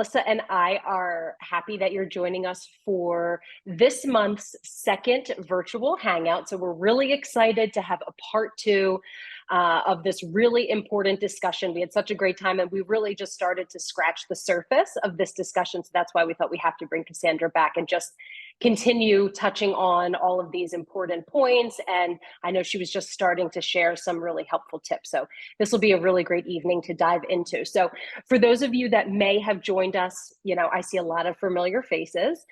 Melissa and I are happy that you're joining us for this month's second virtual Hangout. So we're really excited to have a part two of this really important discussion. We had such a great time, and we really just started to scratch the surface of this discussion. So that's why we thought we have to bring Cassandra back and just continue touching on all of these important points. And I know she was just starting to share some really helpful tips. So this will be a really great evening to dive into. So for those of you that may have joined us, I see a lot of familiar faces.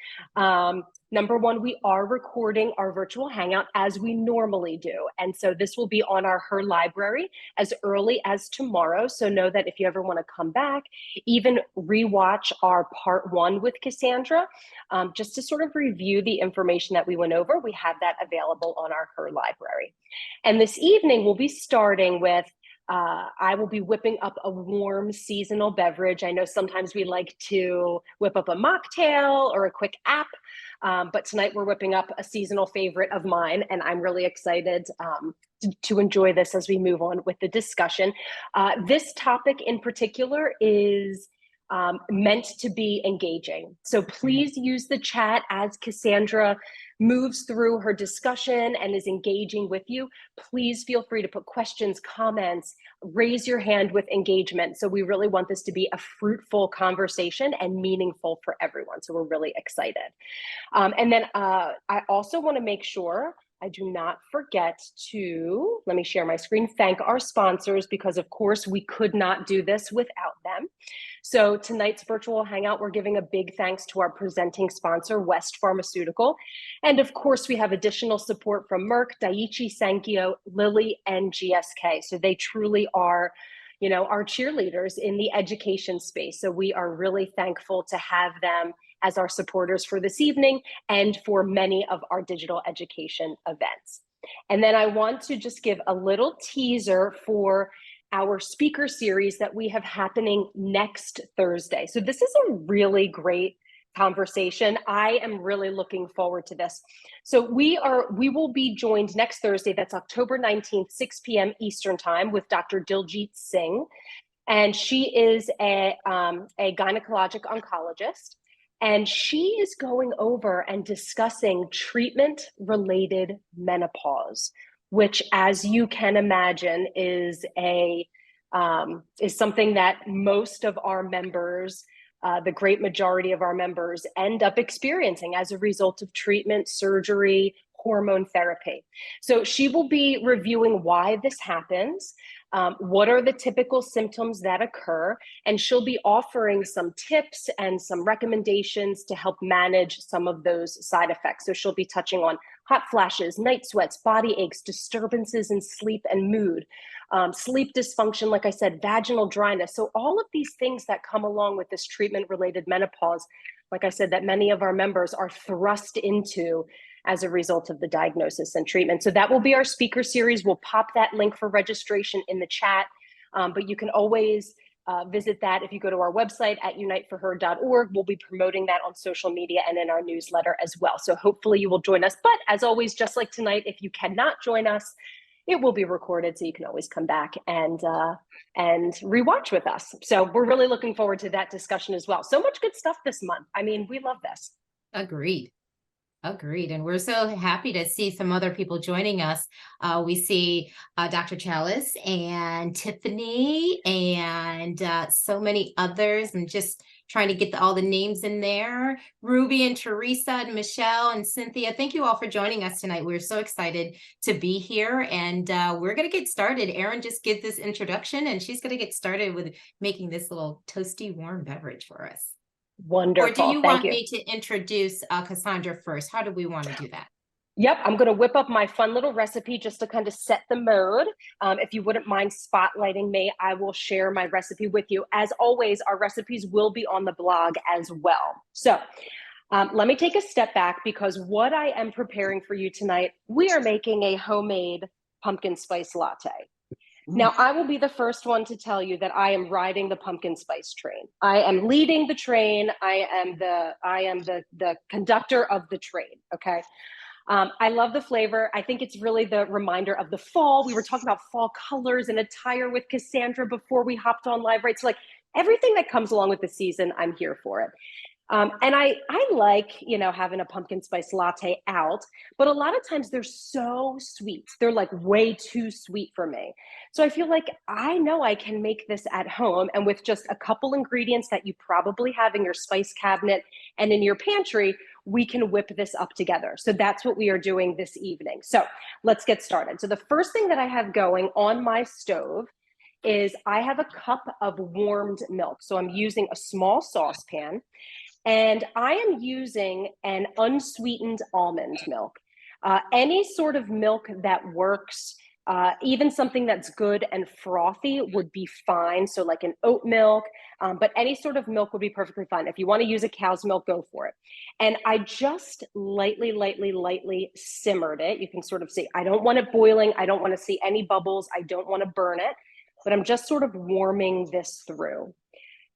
Number one, we are recording our virtual Hangout as we normally do. And so this will be on Her Library as early as tomorrow. So know that if you ever want to come back, even rewatch our part one with Cassandra, just to sort of review the information that we went over, we have that available on Her Library. And this evening, we'll be starting with I will be whipping up a warm seasonal beverage. I know sometimes we like to whip up a mocktail or a quick app, but tonight we're whipping up a seasonal favorite of mine, and I'm really excited to enjoy this as we move on with the discussion. This topic in particular is meant to be engaging. So please use the chat as Cassandra moves through her discussion and is engaging with you. Please feel free to put questions, comments, raise your hand with engagement. So we really want this to be a fruitful conversation and meaningful for everyone. So we're really excited. And then I also want to make sure I do not forget to, let me share my screen, thank our sponsors, because of course we could not do this without them. So tonight's virtual Hangout, we're giving a big thanks to our presenting sponsor, West Pharmaceutical. And of course, we have additional support from Merck, Daiichi Sankyo, Lilly, and GSK. So they truly are, our cheerleaders in the education space. So we are really thankful to have them as our supporters for this evening and for many of our digital education events. And then I want to just give a little teaser for our speaker series that we have happening next Thursday. So this is a really great conversation. I am really looking forward to this. So we will be joined next Thursday, that's October 19th, 6 p.m. Eastern time, with Dr. Diljit Singh. And she is a gynecologic oncologist. And she is going over and discussing treatment-related menopause, which, as you can imagine, is something that most of our members, the great majority of our members, end up experiencing as a result of treatment, surgery, hormone therapy. So she will be reviewing why this happens, what are the typical symptoms that occur, and she'll be offering some tips and some recommendations to help manage some of those side effects. So she'll be touching on hot flashes, night sweats, body aches, disturbances in sleep and mood, sleep dysfunction, like I said, vaginal dryness. So all of these things that come along with this treatment-related menopause, like I said, that many of our members are thrust into as a result of the diagnosis and treatment. So that will be our speaker series. We'll pop that link for registration in the chat, but you can always visit that if you go to our website at uniteforher.org. We'll be promoting that on social media and in our newsletter as well. So hopefully you will join us. But as always, just like tonight, if you cannot join us, it will be recorded, so you can always come back and rewatch with us. So we're really looking forward to that discussion as well. So much good stuff this month. I mean, we love this. Agreed. And we're so happy to see some other people joining us. We see Dr. Chalice and Tiffany and so many others. I'm just trying to get all the names in there. Ruby and Teresa and Michelle and Cynthia. Thank you all for joining us tonight. We're so excited to be here, and we're going to get started. Erin just gives this introduction, and she's going to get started with making this little toasty warm beverage for us. Wonderful. Or do you want me to introduce Cassandra first? How do we want to do that? Yep, I'm going to whip up my fun little recipe just to kind of set the mode. If you wouldn't mind spotlighting me, I will share my recipe with you. As always, our recipes will be on the blog as well. So let me take a step back, because what I am preparing for you tonight, we are making a homemade pumpkin spice latte. Now, I will be the first one to tell you that I am riding the pumpkin spice train. I am leading the train. I am the conductor of the train, okay? I love the flavor. I think it's really the reminder of the fall. We were talking about fall colors and attire with Cassandra before we hopped on live, right? So like everything that comes along with the season, I'm here for it. And I like, having a pumpkin spice latte out, but a lot of times they're so sweet. They're like way too sweet for me. So I feel like I know I can make this at home, and with just a couple ingredients that you probably have in your spice cabinet and in your pantry, we can whip this up together. So that's what we are doing this evening. So let's get started. So the first thing that I have going on my stove is I have a cup of warmed milk. So I'm using a small saucepan. And I am using an unsweetened almond milk. Any sort of milk that works, even something that's good and frothy would be fine. So like an oat milk, but any sort of milk would be perfectly fine. If you want to use a cow's milk, go for it. And I just lightly simmered it. You can sort of see, I don't want it boiling. I don't want to see any bubbles. I don't want to burn it, but I'm just sort of warming this through.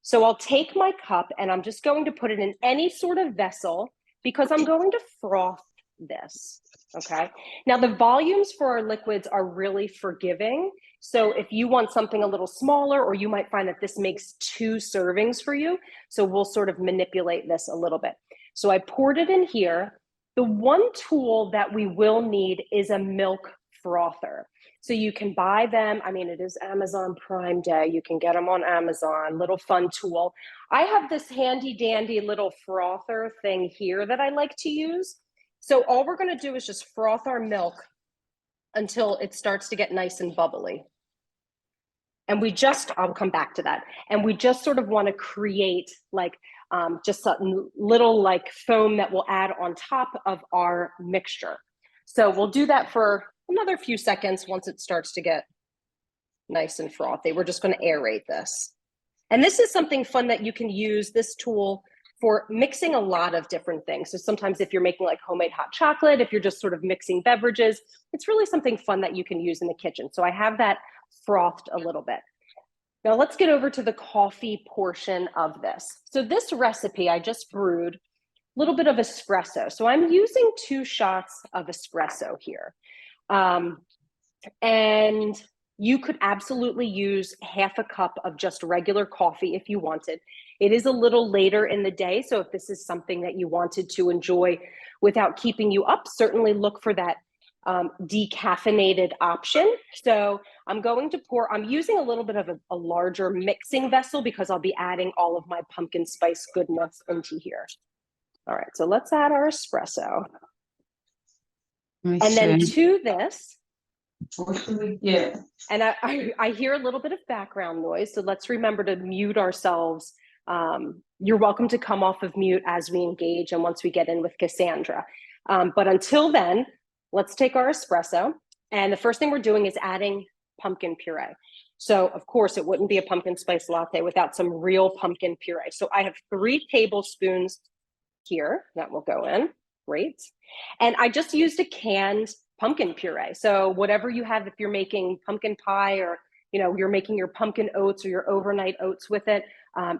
So I'll take my cup and I'm just going to put it in any sort of vessel because I'm going to froth this, okay? Now the volumes for our liquids are really forgiving. So if you want something a little smaller, or you might find that this makes 2 servings for you, so we'll sort of manipulate this a little bit. So I poured it in here. The one tool that we will need is a milk frother. So you can buy them. I mean, it is Amazon Prime Day. You can get them on Amazon, little fun tool. I have this handy dandy little frother thing here that I like to use. So all we're gonna do is just froth our milk until it starts to get nice and bubbly. And I'll come back to that. And we just sort of wanna create like just a little like foam that we'll add on top of our mixture. So we'll do that for another few seconds. Once it starts to get nice and frothy, we're just going to aerate this. And this is something fun that you can use this tool for mixing a lot of different things. So sometimes if you're making like homemade hot chocolate, if you're just sort of mixing beverages, it's really something fun that you can use in the kitchen. So I have that frothed a little bit. Now let's get over to the coffee portion of this. So this recipe I just brewed a little bit of espresso. So I'm using 2 shots of espresso here. And you could absolutely use half a cup of just regular coffee if you wanted. It is a little later in the day, so if this is something that you wanted to enjoy without keeping you up, certainly look for that decaffeinated option. So I'm using a little bit of a larger mixing vessel because I'll be adding all of my pumpkin spice goodness into here. All right, so let's add our espresso. And then to this, yeah. And I hear a little bit of background noise, so let's remember to mute ourselves. You're welcome to come off of mute as we engage and once we get in with Cassandra. But until then, let's take our espresso. And the first thing we're doing is adding pumpkin puree. So of course it wouldn't be a pumpkin spice latte without some real pumpkin puree. So I have 3 tablespoons here that will go in. Great. And I just used a canned pumpkin puree. So whatever you have, if you're making pumpkin pie or you're making your pumpkin oats or your overnight oats with it,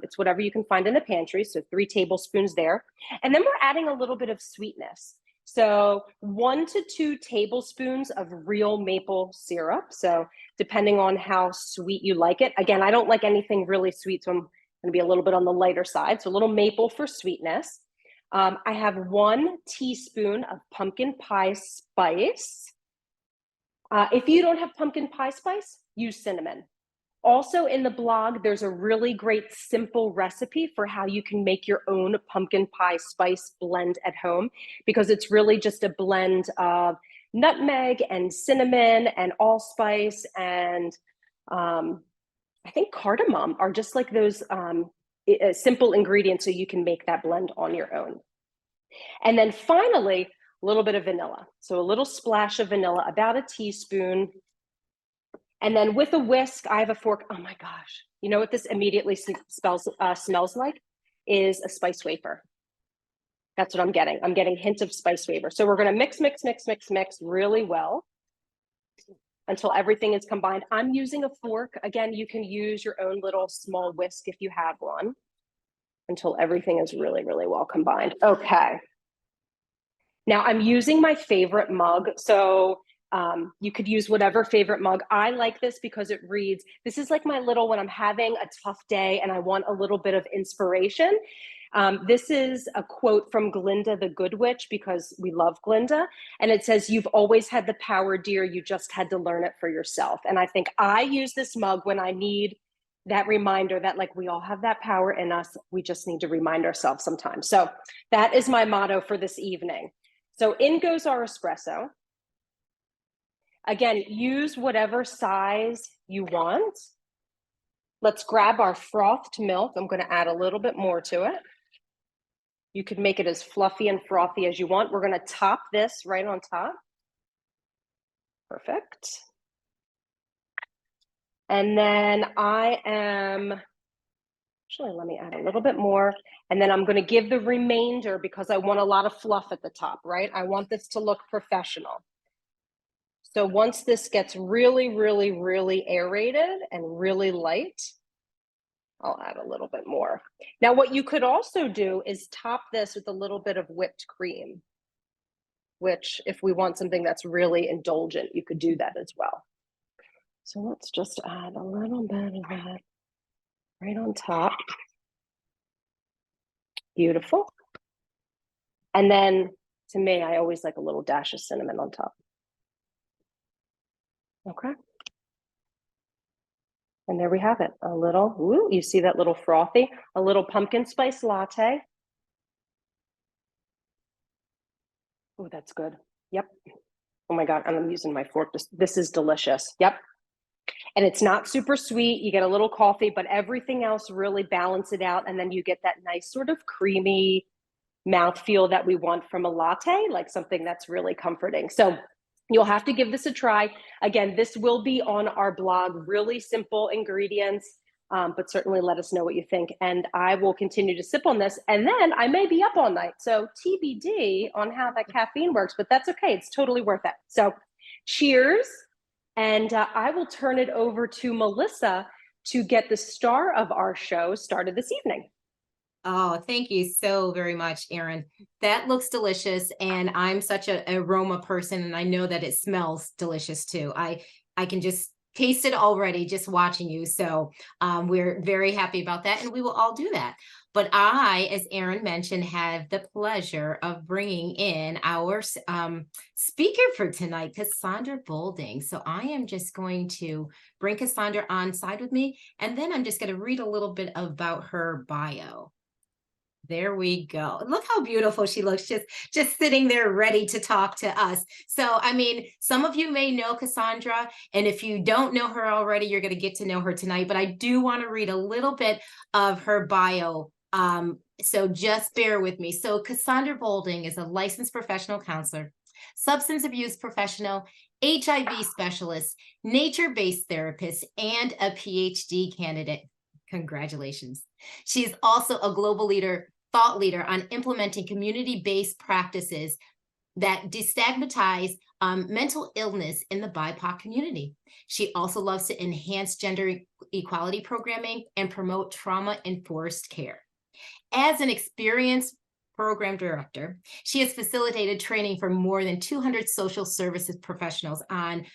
it's whatever you can find in the pantry. So 3 tablespoons there. And then we're adding a little bit of sweetness. So 1 to 2 tablespoons of real maple syrup. So depending on how sweet you like it. Again, I don't like anything really sweet, so I'm going to be a little bit on the lighter side. So a little maple for sweetness. I have 1 teaspoon of pumpkin pie spice. If you don't have pumpkin pie spice, use cinnamon. Also in the blog, there's a really great simple recipe for how you can make your own pumpkin pie spice blend at home, because it's really just a blend of nutmeg and cinnamon and allspice and I think cardamom are just like those simple ingredients so you can make that blend on your own. And then finally, a little bit of vanilla. So a little splash of vanilla, about a teaspoon. And then with a whisk, I have a fork. Oh my gosh. You know what this immediately smells like? Is a spice wafer. That's what I'm getting. I'm getting hints of spice wafer. So we're going to mix really well until everything is combined. I'm using a fork. Again, you can use your own little small whisk if you have one, until everything is really, really well combined. Okay. Now I'm using my favorite mug. So You could use whatever favorite mug. I like this because it reads, this is like my little, when I'm having a tough day and I want a little bit of inspiration. This is a quote from Glinda the Good Witch, because we love Glinda. And it says, "You've always had the power, dear. You just had to learn it for yourself." And I think I use this mug when I need that reminder that, like, we all have that power in us. We just need to remind ourselves sometimes. So that is my motto for this evening. So in goes our espresso. Again, use whatever size you want. Let's grab our frothed milk. I'm going to add a little bit more to it. You could make it as fluffy and frothy as you want. We're going to top this right on top. Perfect. And then actually, let me add a little bit more. And then I'm going to give the remainder, because I want a lot of fluff at the top, right? I want this to look professional. So once this gets really, really, really aerated and really light, I'll add a little bit more. Now, what you could also do is top this with a little bit of whipped cream, which, if we want something that's really indulgent, you could do that as well. So let's just add a little bit of that right on top. Beautiful. And then, to me, I always like a little dash of cinnamon on top. Okay. And there we have it. A little, ooh, you see that little frothy, a little pumpkin spice latte. Oh, that's good. Yep. Oh my God, and I'm using my fork. This is delicious. Yep. And it's not super sweet. You get a little coffee, but everything else really balance it out. And then you get that nice sort of creamy mouthfeel that we want from a latte, like something that's really comforting. So you'll have to give this a try. Again, this will be on our blog, really simple ingredients, but certainly let us know what you think. And I will continue to sip on this, and then I may be up all night. So TBD on how that caffeine works, but that's okay. It's totally worth it. So cheers. And I will turn it over to Melissa to get the star of our show started this evening. Oh, thank you so very much, Erin. That looks delicious, and I'm such an aroma person, and I know that it smells delicious too. I can just taste it already just watching you. So we're very happy about that, and we will all do that. But I, as Erin mentioned, have the pleasure of bringing in our speaker for tonight, Cassandra Bolding. So I am just going to bring Cassandra on side with me, and then I'm just going to read a little bit about her bio. There we go. Look how beautiful she looks, just sitting there ready to talk to us. So, I mean, some of you may know Cassandra, and if you don't know her already, you're going to get to know her tonight. But I do want to read a little bit of her bio. So just bear with me. So Cassandra Bolding is a licensed professional counselor, substance abuse professional, HIV specialist, nature-based therapist, and a PhD candidate. Congratulations. She is also a global thought leader on implementing community-based practices that destigmatize mental illness in the BIPOC community. She also loves to enhance gender equality programming and promote trauma-informed care. As an experienced program director, she has facilitated training for more than 200 social services professionals on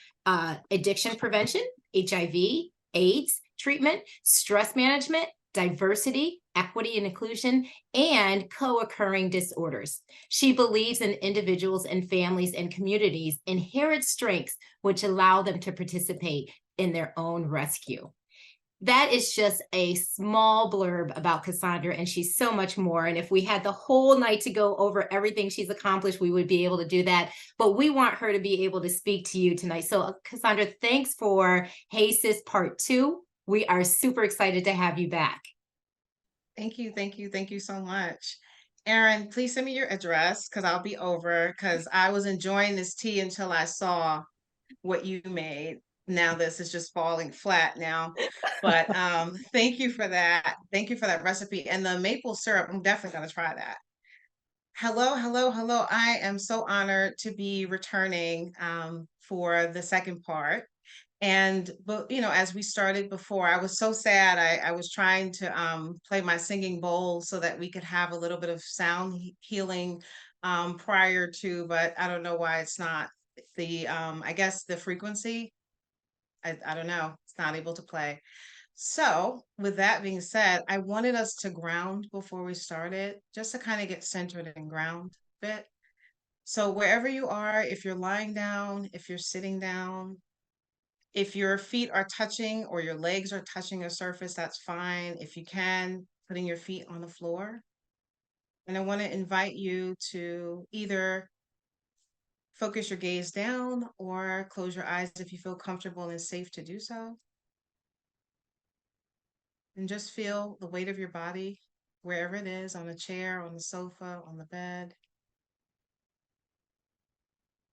addiction prevention, HIV, AIDS treatment, stress management, diversity, equity and inclusion, and co-occurring disorders. She believes in individuals and families and communities' inherent strengths, which allow them to participate in their own rescue. That is just a small blurb about Cassandra, and she's so much more. And if we had the whole night to go over everything she's accomplished, we would be able to do that. But we want her to be able to speak to you tonight. So Cassandra, thanks for Hey Sis Part 2. We are super excited to have you back. Thank you, thank you, thank you so much. Erin, please send me your address because I'll be over, because I was enjoying this tea until I saw what you made. Now this is just falling flat now. But thank you for that. Thank you for that recipe. And the maple syrup, I'm definitely going to try that. Hello, hello, hello. I am so honored to be returning for the second part. But as we started before, I was so sad. I was trying to play my singing bowl so that we could have a little bit of sound healing prior to, but I don't know why I guess the frequency, I don't know, it's not able to play. So, with that being said, I wanted us to ground before we started, just to kind of get centered and ground a bit. So, wherever you are, if you're lying down, if you're sitting down, if your feet are touching or your legs are touching a surface, that's fine. If you can, putting your feet on the floor. And I want to invite you to either focus your gaze down or close your eyes if you feel comfortable and safe to do so. And just feel the weight of your body wherever it is, on a chair, on the sofa, on the bed.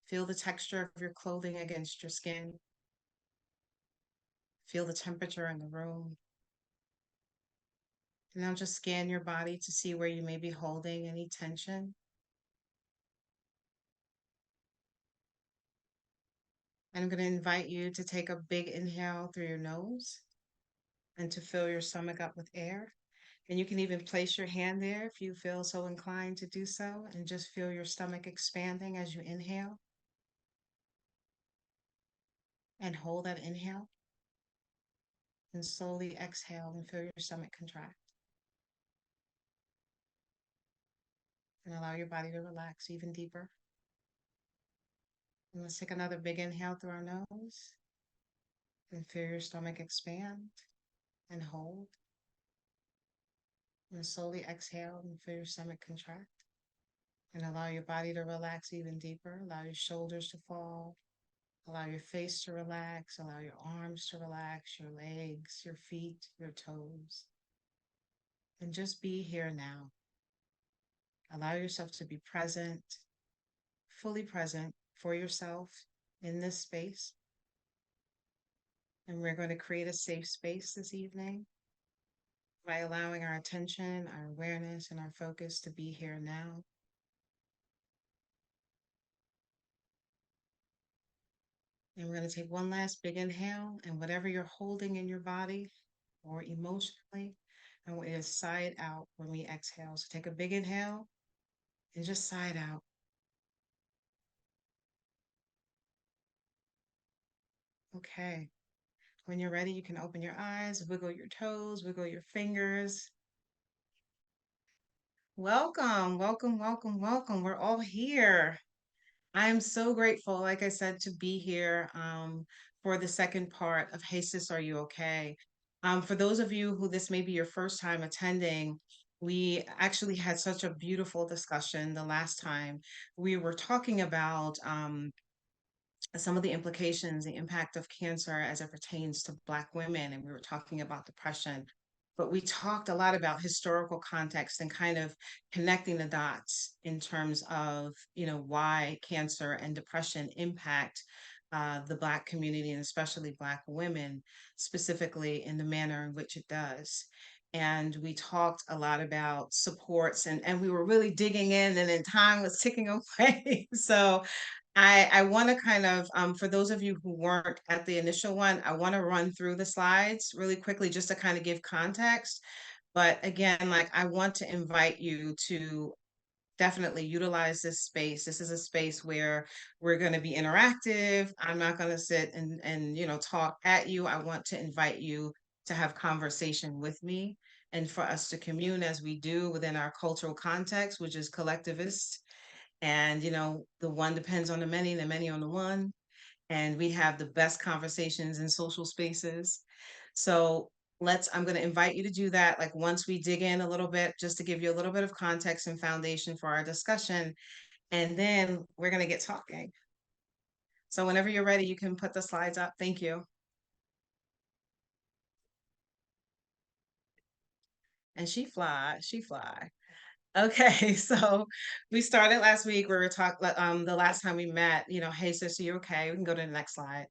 Feel the texture of your clothing against your skin. Feel the temperature in the room. And now just scan your body to see where you may be holding any tension. And I'm going to invite you to take a big inhale through your nose and to fill your stomach up with air. And you can even place your hand there if you feel so inclined to do so, and just feel your stomach expanding as you inhale. And hold that inhale. And slowly exhale and feel your stomach contract. And allow your body to relax even deeper. And let's take another big inhale through our nose. And feel your stomach expand and hold. And slowly exhale and feel your stomach contract. And allow your body to relax even deeper. Allow your shoulders to fall. Allow your face to relax. Allow your arms to relax, your legs, your feet, your toes. And just be here now. Allow yourself to be present, fully present for yourself in this space. And we're going to create a safe space this evening by allowing our attention, our awareness, and our focus to be here now. And we're going to take one last big inhale, and whatever you're holding in your body or emotionally, I want you to sigh it out when we exhale. So take a big inhale and just sigh it out. Okay. When you're ready, you can open your eyes, wiggle your toes, wiggle your fingers. Welcome, welcome, welcome, welcome. We're all here. I am so grateful, like I said, to be here for the second part of Hey Sis, Are You Okay? For those of you who this may be your first time attending, we actually had such a beautiful discussion the last time. We were talking about some of the implications, the impact of cancer as it pertains to Black women, and we were talking about depression. But we talked a lot about historical context and kind of connecting the dots in terms of, why cancer and depression impact the Black community, and especially Black women, specifically in the manner in which it does. And we talked a lot about supports, and we were really digging in, and then time was ticking away. So I want to kind of, for those of you who weren't at the initial one, I want to run through the slides really quickly just to kind of give context. But again, like, I want to invite you to definitely utilize this space. This is a space where we're going to be interactive. I'm not going to sit and talk at you. I want to invite you to have conversation with me and for us to commune as we do within our cultural context, which is collectivist. And, the one depends on the many on the one. And we have the best conversations in social spaces. So I'm going to invite you to do that. Like, once we dig in a little bit, just to give you a little bit of context and foundation for our discussion. And then we're going to get talking. So whenever you're ready, you can put the slides up. Thank you. And she fly. Okay, so we started last week. We were talking the last time we met, hey sis, are you okay? We can go to the next slide.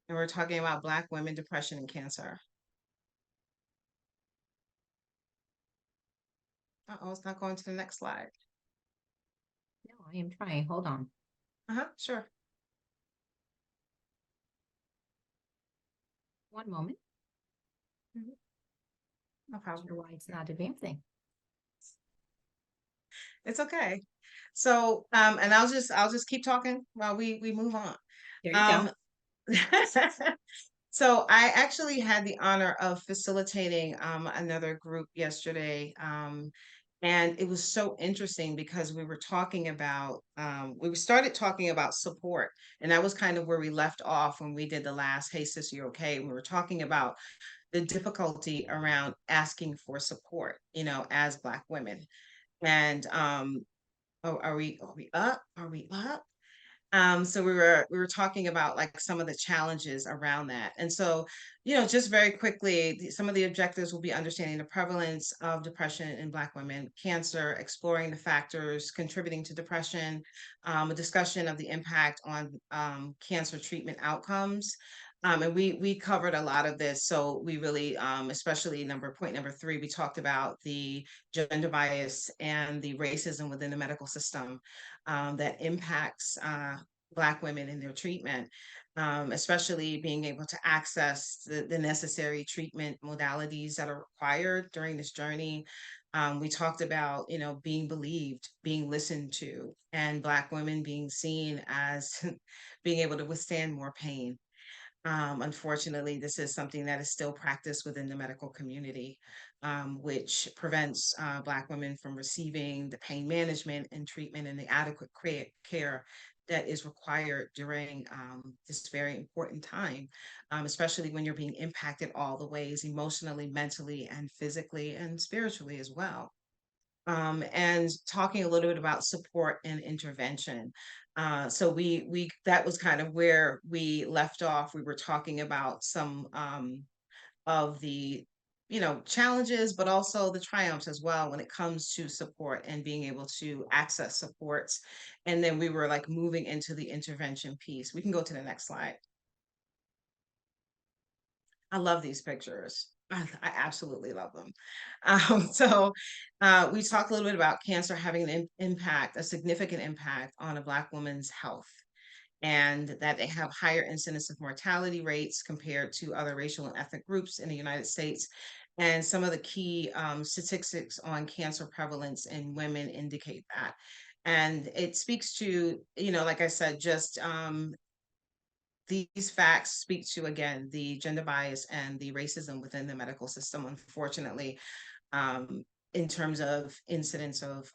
And we're talking about Black women, depression, and cancer. Uh-oh, it's not going to the next slide. No, I am trying. Hold on. Sure. One moment. No problem. Not sure why it's not advancing. It's okay. So, and I'll just keep talking while we move on. There you go. Um, so I actually had the honor of facilitating another group yesterday. And it was so interesting because we started talking about support. And that was kind of where we left off when we did the last, Hey sis, you okay? We were talking about the difficulty around asking for support, as Black women. And oh, are we up? Are we up? So we were talking about like some of the challenges around that. And so, just very quickly, some of the objectives will be understanding the prevalence of depression in Black women, cancer, exploring the factors contributing to depression, a discussion of the impact on cancer treatment outcomes. And we covered a lot of this. So we really, especially point number 3, we talked about the gender bias and the racism within the medical system that impacts Black women in their treatment, especially being able to access the necessary treatment modalities that are required during this journey. We talked about, being believed, being listened to, and Black women being seen as being able to withstand more pain. Unfortunately, this is something that is still practiced within the medical community, which prevents Black women from receiving the pain management and treatment and the adequate care that is required during this very important time, especially when you're being impacted all the ways emotionally, mentally, and physically, and spiritually as well. And talking a little bit about support and intervention. So we that was kind of where we left off. We were talking about some of the challenges, but also the triumphs as well when it comes to support and being able to access supports. And then we were like moving into the intervention piece. We can go to the next slide. I love these pictures. I absolutely love them. We talked a little bit about cancer having a significant impact on a Black woman's health, and that they have higher incidence of mortality rates compared to other racial and ethnic groups in the United States. And some of the key statistics on cancer prevalence in women indicate that. And it speaks to, like I said, just these facts speak to, again, the gender bias and the racism within the medical system, unfortunately, in terms of incidence of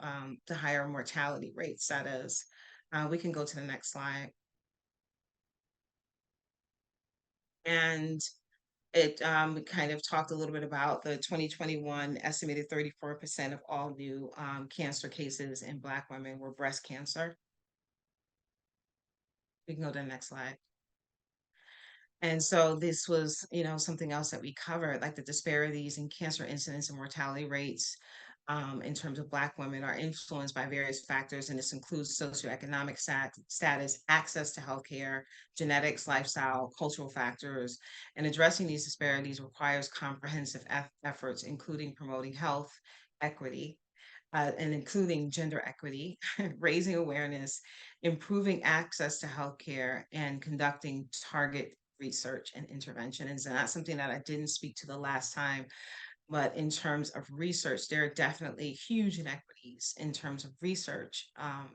the higher mortality rates, that is. We can go to the next slide. And it kind of talked a little bit about the 2021 estimated 34% of all new cancer cases in Black women were breast cancer. We can go to the next slide. And so this was, something else that we covered, like the disparities in cancer incidence and mortality rates in terms of Black women are influenced by various factors, and this includes socioeconomic status, access to healthcare, genetics, lifestyle, cultural factors. And addressing these disparities requires comprehensive efforts, including promoting health equity, and including gender equity, raising awareness, improving access to healthcare, and conducting target research and intervention. And so that's something that I didn't speak to the last time, but in terms of research, there are definitely huge inequities in terms of research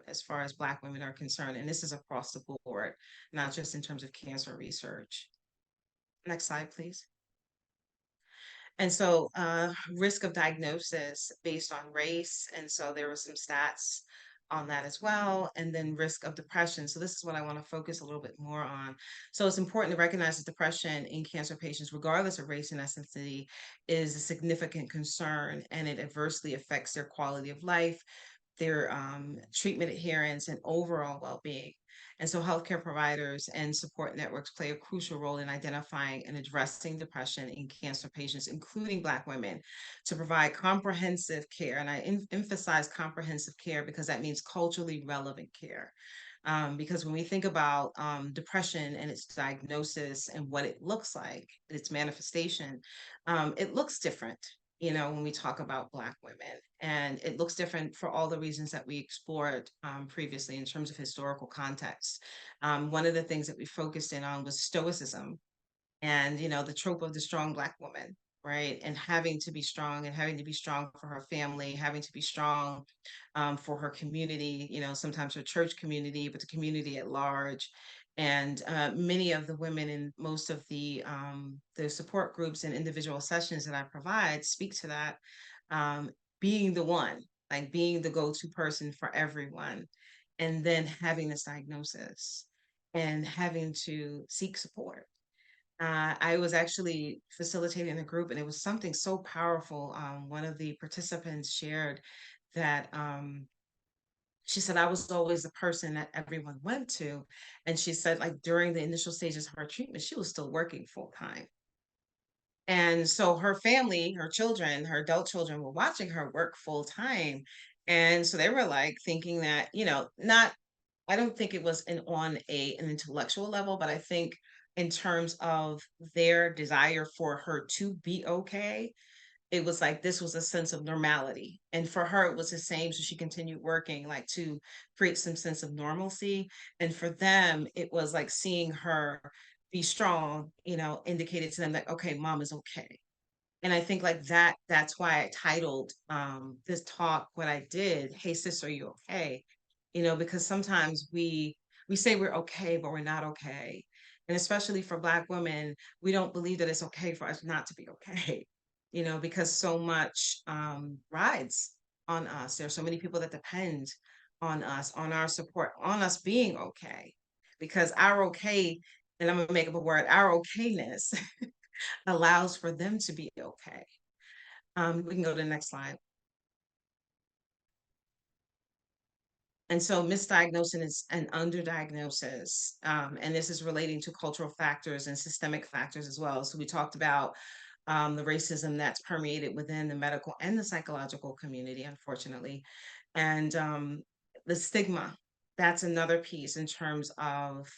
as far as Black women are concerned. And this is across the board, not just in terms of cancer research. Next slide, please. And so risk of diagnosis based on race. And so there were some stats on that as well. And then risk of depression. So this is what I want to focus a little bit more on. So it's important to recognize that depression in cancer patients, regardless of race and ethnicity, is a significant concern, and it adversely affects their quality of life, their treatment adherence, and overall well-being. And so healthcare providers and support networks play a crucial role in identifying and addressing depression in cancer patients, including Black women, to provide comprehensive care. And I emphasize comprehensive care because that means culturally relevant care. Because when we think about depression and its diagnosis and what it looks like, its manifestation, it looks different, when we talk about Black women. And it looks different for all the reasons that we explored previously in terms of historical context. One of the things that we focused in on was Stoicism and, the trope of the strong Black woman. right? And having to be strong, and having to be strong for her family, having to be strong for her community, you know, sometimes her church community, but the community at large. And many of the women in most of the support groups and individual sessions that I provide speak to that, um, being the one, like being the go-to person for everyone, and then having this diagnosis and having to seek support. I was actually facilitating a group, and it was something so powerful. One of the participants shared that she said, I was always the person that everyone went to. And she said, like, during the initial stages of her treatment, she was still working full time. And so her family, her children, her adult children were watching her work full time. And so they were like thinking that, you know, not, I don't think it was an intellectual level, but I think in terms of their desire for her to be okay, it was like this was a sense of normality. And for her, it was the same. So she continued working, like, to create some sense of normalcy. And for them, it was like seeing her be strong, you know, indicated to them that, okay, mom is okay. And I think like that's why I titled this talk what I did, Hey sis, are you okay? You know, because sometimes we say we're okay, but we're not okay. And especially for Black women, we don't believe that it's okay for us not to be okay, you know, because so much rides on us. There are so many people that depend on us, on our support, on us being okay. Because our okay, and I'm gonna make up a word, our okayness allows for them to be okay. We can go to the next slide. And so misdiagnosis and underdiagnosis, and this is relating to cultural factors and systemic factors as well. So we talked about the racism that's permeated within the medical and the psychological community, unfortunately. And the stigma, that's another piece in terms of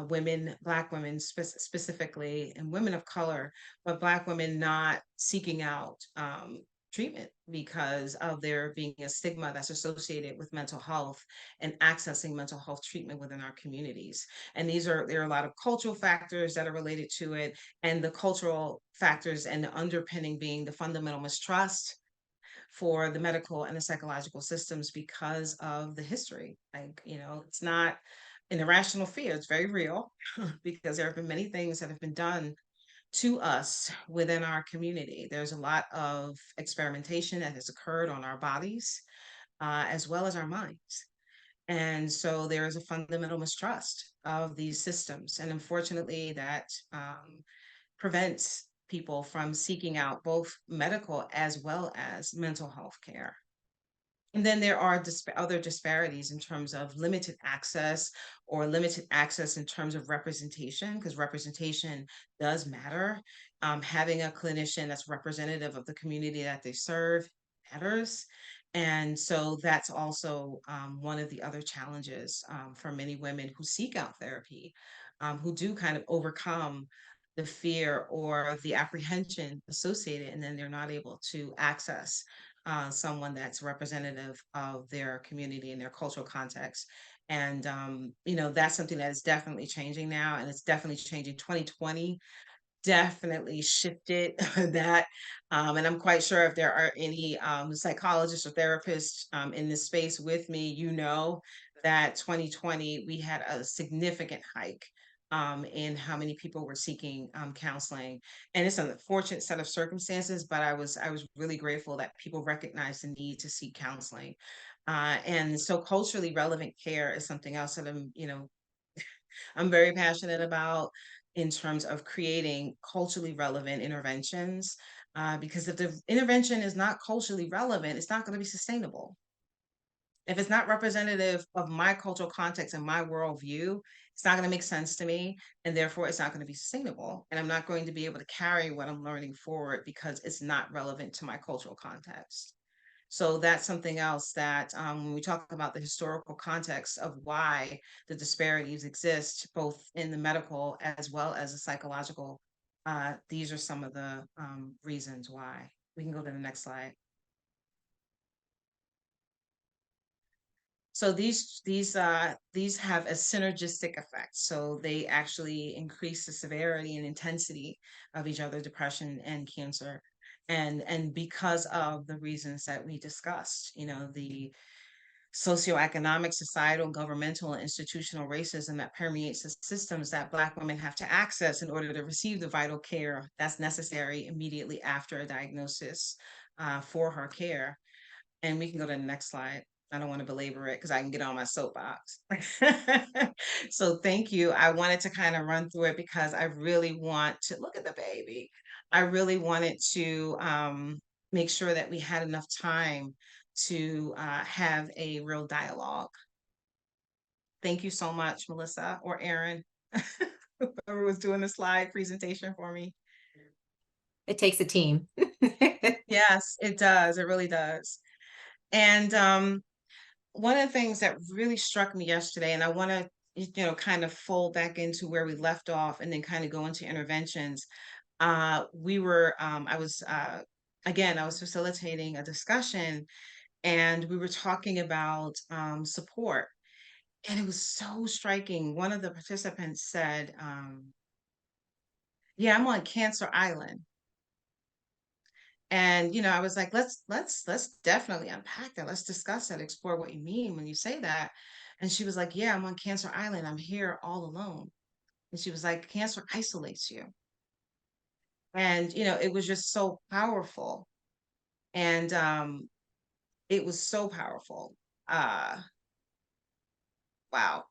women, Black women specifically, and women of color, but Black women not seeking out treatment because of there being a stigma that's associated with mental health and accessing mental health treatment within our communities. And there are a lot of cultural factors that are related to it, and the cultural factors and the underpinning being the fundamental mistrust for the medical and the psychological systems because of the history. Like, you know, it's not an irrational fear, it's very real because there have been many things that have been done to us within our community. There's a lot of experimentation that has occurred on our bodies as well as our minds. And so there is a fundamental mistrust of these systems. And unfortunately, that prevents people from seeking out both medical as well as mental health care. And then there are other disparities in terms of limited access, or limited access in terms of representation, because representation does matter. Having a clinician that's representative of the community that they serve matters. And so that's also one of the other challenges for many women who seek out therapy, who do kind of overcome the fear or the apprehension associated, and then they're not able to access someone that's representative of their community and their cultural context. And, you know, that's something that is definitely changing now, and it's definitely changing. 2020 definitely shifted that. And I'm quite sure if there are any psychologists or therapists in this space with me, you know that 2020, we had a significant hike in how many people were seeking counseling. And it's an unfortunate set of circumstances, but I was really grateful that people recognized the need to seek counseling. And so culturally relevant care is something else that I'm very passionate about in terms of creating culturally relevant interventions. Because if the intervention is not culturally relevant, it's not going to be sustainable. If it's not representative of my cultural context and my worldview, it's not going to make sense to me. And therefore, it's not going to be sustainable. And I'm not going to be able to carry what I'm learning forward because it's not relevant to my cultural context. So that's something else that when we talk about the historical context of why the disparities exist, both in the medical as well as the psychological, these are some of the reasons why. We can go to the next slide. So these have a synergistic effect. So they actually increase the severity and intensity of each other, depression and cancer. And because of the reasons that we discussed, you know, the socioeconomic, societal, governmental, and institutional racism that permeates the systems that Black women have to access in order to receive the vital care that's necessary immediately after a diagnosis for her care. And we can go to the next slide. I don't want to belabor it because I can get on my soapbox. So thank you. I wanted to kind of run through it because I really want to look at the baby. I really wanted to make sure that we had enough time to have a real dialogue. Thank you so much, Melissa or Aaron, whoever was doing the slide presentation for me. It takes a team. Yes, it does. It really does. And one of the things that really struck me yesterday, and I want to, you know, kind of fold back into where we left off and then kind of go into interventions. I was, again, I was facilitating a discussion and we were talking about support. And it was so striking. One of the participants said, yeah, I'm on Cancer Island. And, you know, I was like, let's definitely unpack that. Let's discuss that, explore what you mean when you say that. And she was like, yeah, I'm on Cancer Island. I'm here all alone. And she was like, cancer isolates you. And, you know, it was just so powerful. And it was so powerful. Uh, wow.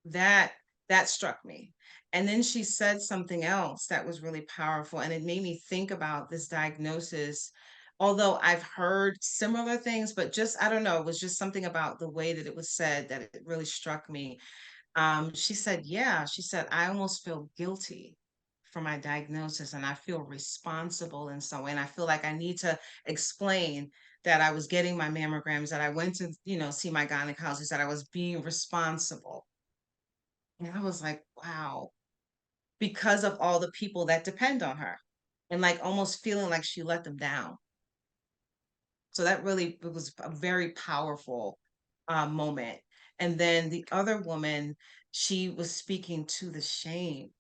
That that struck me. And then she said something else that was really powerful, and it made me think about this diagnosis. Although I've heard similar things, but just I don't know, it was just something about the way that it was said that it really struck me. She said, "Yeah," she said, "I almost feel guilty for my diagnosis, and I feel responsible in some way, and I feel like I need to explain." That I was getting my mammograms, that I went to, you know, see my gynecologist, that I was being responsible. And I was like, wow, because of all the people that depend on her and like almost feeling like she let them down. So that really it was a very powerful moment. And then the other woman, she was speaking to the shame.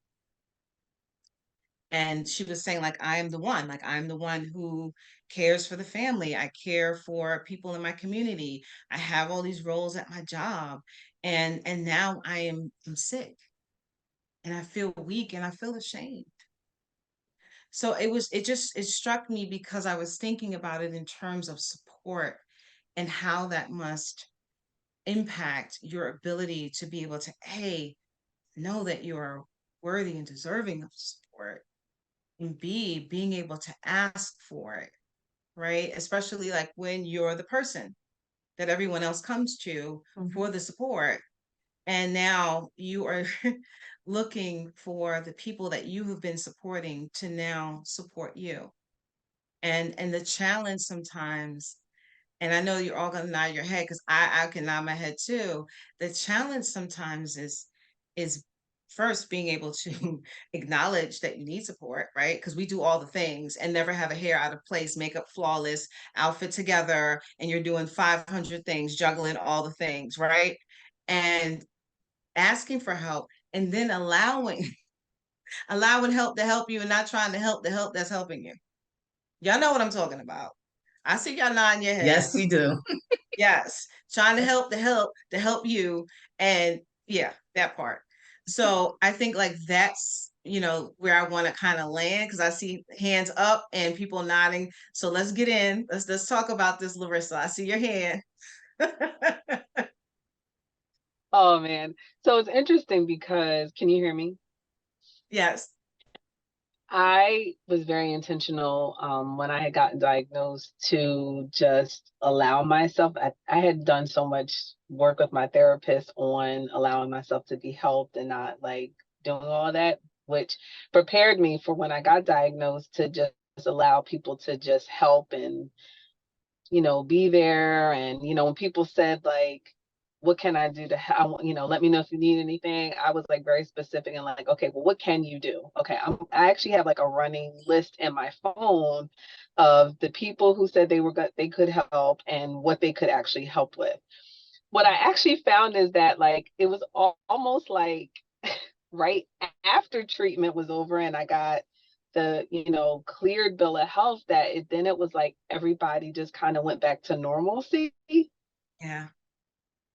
And she was saying, like, I am the one, like, I'm the one who cares for the family. I care for people in my community. I have all these roles at my job. And now I'm sick and I feel weak and I feel ashamed. So it struck me because I was thinking about it in terms of support and how that must impact your ability to be able to A, know that you are worthy and deserving of support, and B, being able to ask for it, right? Especially like when you're the person that everyone else comes to for the support. And now you are looking for the people that you have been supporting to now support you. And the challenge sometimes, and I know you're all gonna nod your head because I can nod my head too. The challenge sometimes is first being able to acknowledge that you need support, right? Because we do all the things and never have a hair out of place, makeup flawless, outfit together, and you're doing 500 things, juggling all the things, right? And asking for help and then allowing allowing help to help you and not trying to help the help that's helping you. Y'all know what I'm talking about. I see y'all nodding your Yes, heads. we do. Yes. Trying to help you. And yeah, that part. So I think like that's, you know, where I want to kind of land because I see hands up and people nodding. So let's get in. Let's talk about this, Larissa. I see your hand. Oh man. So it's interesting because can you hear me? Yes. I was very intentional when I had gotten diagnosed to just allow myself. I had done so much work with my therapist on allowing myself to be helped and not like doing all that, which prepared me for when I got diagnosed to just allow people to just help and be there. And, when people said like, what can I do to help? Let me know if you need anything. I was like very specific and like, okay, well, what can you do? Okay. I actually have like a running list in my phone of the people who said they could help and what they could actually help with. what I actually found is that like it was almost like right after treatment was over and I got the, cleared bill of health, that then it was like everybody just kind of went back to normalcy. Yeah.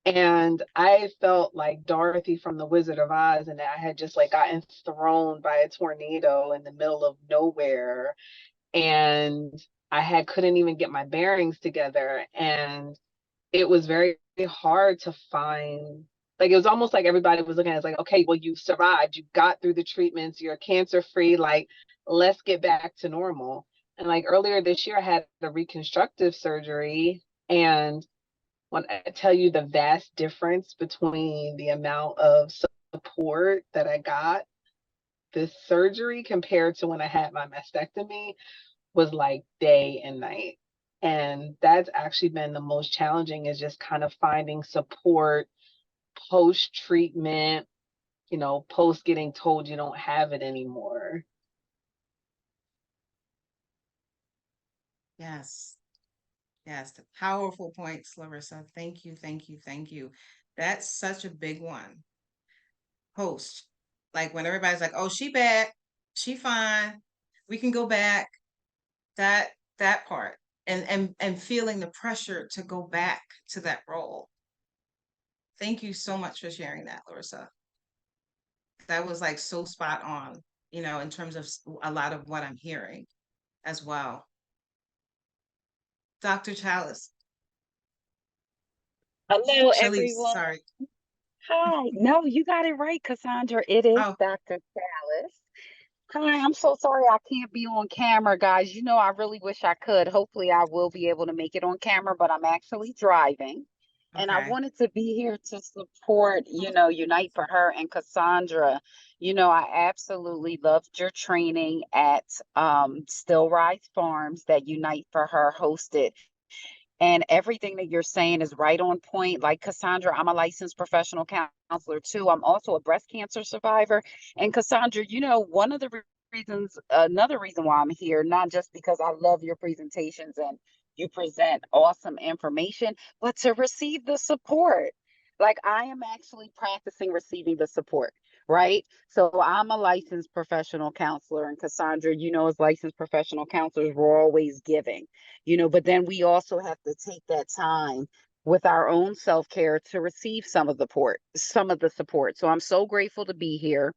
And I felt like Dorothy from the Wizard of Oz, and I had just like gotten thrown by a tornado in the middle of nowhere. And couldn't even get my bearings together. And it was very hard to find, like, it was almost like everybody was looking at it as like, okay, well, you survived, you got through the treatments, you're cancer free, like, let's get back to normal. And like earlier this year, I had a reconstructive surgery. And when I tell you the vast difference between the amount of support that I got this surgery compared to when I had my mastectomy was like day and night. And that's actually been the most challenging, is just kind of finding support post treatment, post getting told you don't have it anymore. Yes. Yes. The powerful points, Larissa. Thank you. Thank you. Thank you. That's such a big one. Post. Like when everybody's like, oh, she back, she fine, we can go back. That part. And feeling the pressure to go back to that role. Thank you so much for sharing that, Larissa. That was like so spot on, in terms of a lot of what I'm hearing as well. Dr. Chalice, Hello, Chalice, everyone. sorry. Hi. No, you got it right, Cassandra. It is Oh, Dr. Chalice. Hi, I'm so sorry I can't be on camera, guys. I really wish I could. Hopefully, I will be able to make it on camera, but I'm actually driving. And I okay. wanted to be here to support, Unite for Her and Cassandra. I absolutely loved your training at Still Rise Farms that Unite for Her hosted. And everything that you're saying is right on point. Like Cassandra, I'm a licensed professional counselor too. I'm also a breast cancer survivor. And Cassandra, one of the reasons, another reason why I'm here, not just because I love your presentations and you present awesome information, but to receive the support. Like I am actually practicing receiving the support, right? So I'm a licensed professional counselor, and Cassandra, as licensed professional counselors, we're always giving, but then we also have to take that time with our own self-care to receive some of the support. So I'm so grateful to be here.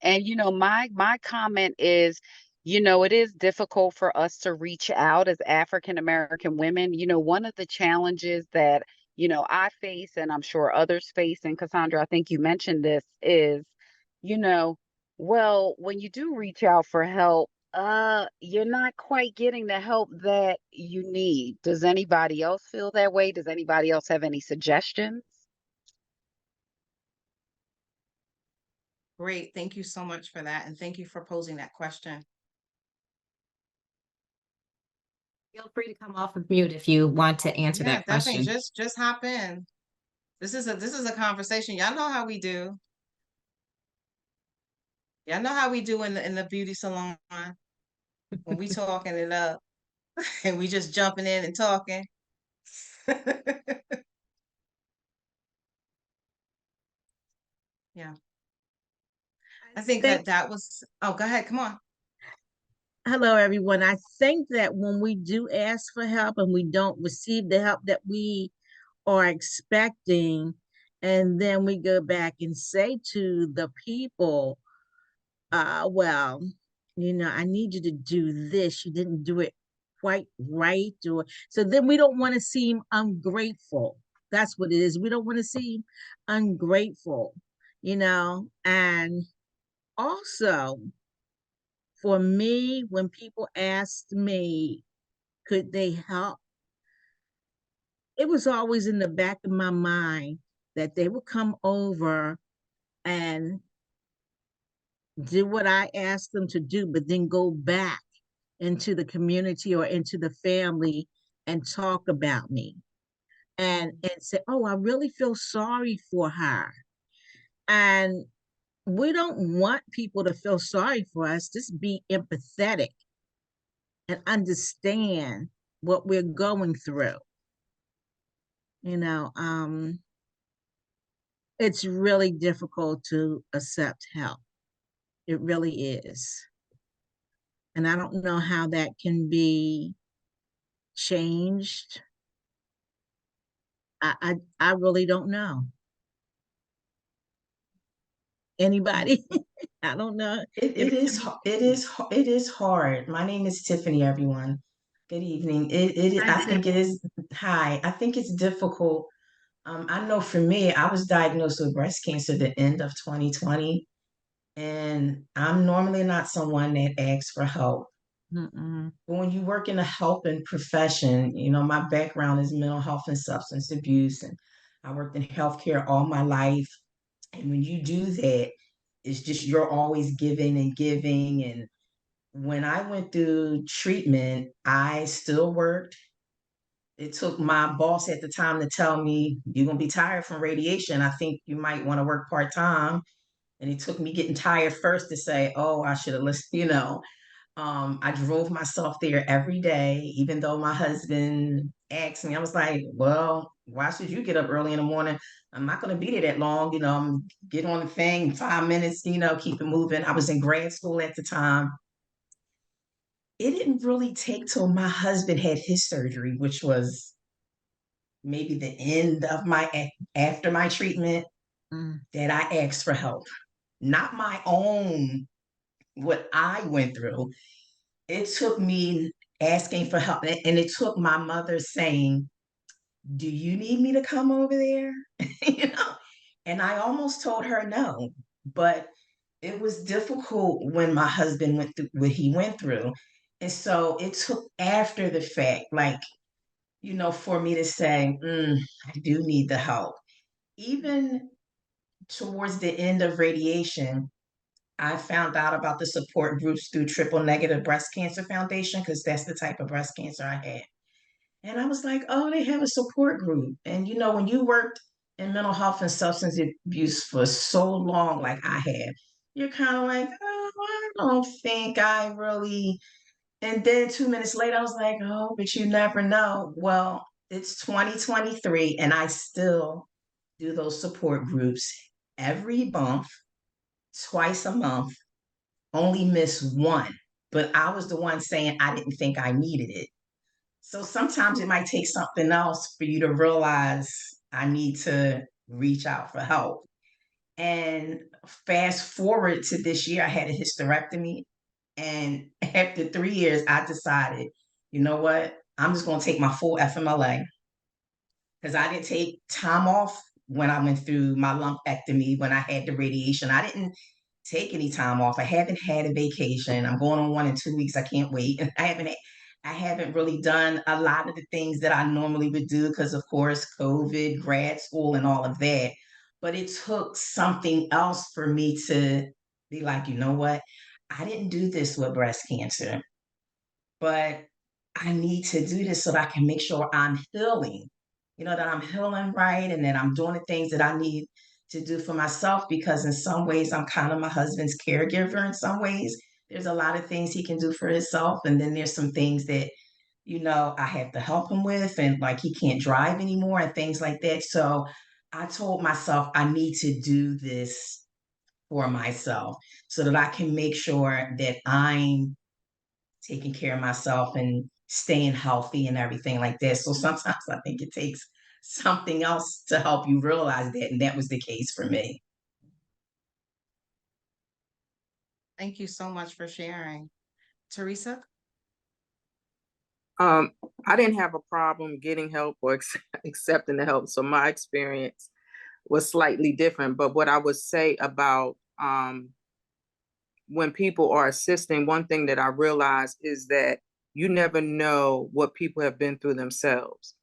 And my comment is, it is difficult for us to reach out as African American women. One of the challenges that I face, and I'm sure others face, and Cassandra, I think you mentioned this, is, you know, well, when you do reach out for help, you're not quite getting the help that you need. Does anybody else feel that way? Does anybody else have any suggestions? Great. Thank you so much for that. And thank you for posing that question. Feel free to come off of mute if you want to answer Yeah, that definitely. question. Just hop in. This is a conversation. Y'all know how we do. Y'all know how we do in the beauty salon when we talking it up and we just jumping in and talking. Yeah. I think that was, oh, go ahead. Come on. Hello, everyone. I think that when we do ask for help and we don't receive the help that we are expecting, and then we go back and say to the people, well, I need you to do this. You didn't do it quite right. Or so then we don't want to seem ungrateful. That's what it is. We don't want to seem ungrateful, and also for me, when people asked me, could they help? It was always in the back of my mind that they would come over and do what I asked them to do, but then go back into the community or into the family and talk about me and say, oh, I really feel sorry for her. And we don't want people to feel sorry for us. Just be empathetic and understand what we're going through. it's really difficult to accept help. It really is. And I don't know how that can be changed. I really don't know. Anybody? I don't know. It is hard. My name is Tiffany, everyone. Good evening. I think it is, hi, I think it's difficult. I know for me, I was diagnosed with breast cancer at the end of 2020, and I'm normally not someone that asks for help. Mm-mm. But when you work in a helping profession, you know, my background is mental health and substance abuse, and I worked in healthcare all my life. And when you do that, it's just you're always giving and giving. And when I went through treatment, I still worked. It took my boss at the time to tell me, you're going to be tired from radiation. I think you might want to work part time. And it took me getting tired first to say, oh, I should have listened, you know. I drove myself there every day, even though my husband asked me. I was like, well, why should you get up early in the morning? I'm not going to be there that long. You know, I'm get on the thing, 5 minutes, you know, keep it moving. I was in grad school at the time. It didn't really take till my husband had his surgery, which was maybe the end of after my treatment, that I asked for help. Not my own, what I went through. It took me asking for help, and it took my mother saying, do you need me to come over there? You know, and I almost told her no, but it was difficult when my husband went through what he went through. And so it took after the fact, like, you know, for me to say, I do need the help. Even towards the end of radiation, I found out about the support groups through Triple Negative Breast Cancer Foundation, because that's the type of breast cancer I had. And I was like, oh, they have a support group. And you know, when you worked in mental health and substance abuse for so long, like I have, you're kind of like, oh, I don't think I really. And then 2 minutes later, I was like, oh, but you never know. Well, it's 2023, and I still do those support groups every month, twice a month, only miss one. But I was the one saying I didn't think I needed it. So sometimes it might take something else for you to realize I need to reach out for help. And fast forward to this year, I had a hysterectomy. And after 3 years, I decided, you know what? I'm just going to take my full FMLA, because I didn't take time off when I went through my lumpectomy, when I had the radiation. I didn't take any time off. I haven't had a vacation. I'm going on one in 2 weeks. I can't wait. I haven't really done a lot of the things that I normally would do because, of course, COVID, grad school, and all of that. But it took something else for me to be like, you know what? I didn't do this with breast cancer, but I need to do this so that I can make sure I'm healing, you know, that I'm healing right, and that I'm doing the things that I need to do for myself, because in some ways I'm kind of my husband's caregiver. In some ways, there's a lot of things he can do for himself. And then there's some things that, you know, I have to help him with, and like he can't drive anymore and things like that. So I told myself I need to do this for myself so that I can make sure that I'm taking care of myself and staying healthy and everything like that. So sometimes I think it takes something else to help you realize that. And that was the case for me. Thank you so much for sharing. Teresa? I didn't have a problem getting help or accepting the help. So my experience was slightly different. But what I would say about when people are assisting, one thing that I realize is that you never know what people have been through themselves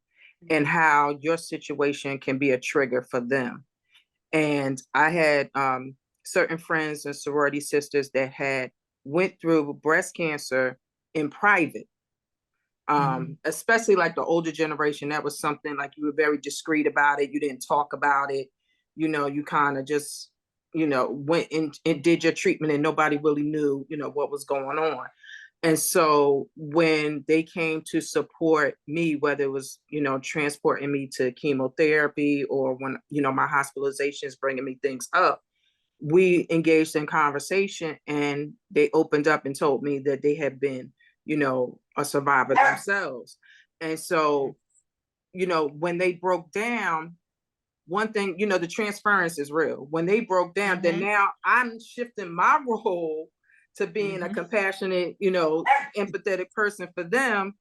and how your situation can be a trigger for them. And I had certain friends and sorority sisters that had went through breast cancer in private. Especially like the older generation, that was something like you were very discreet about it. You didn't talk about it. You know, you kind of just, you know, went and did your treatment and nobody really knew, you know, what was going on. And so when they came to support me, whether it was, transporting me to chemotherapy or when, my hospitalizations, bringing me things up, we engaged in conversation and they opened up and told me that they had been, a survivor themselves. And so, when they broke down, one thing, the transference is real. When they broke down, then now I'm shifting my role to being a compassionate, empathetic person for them,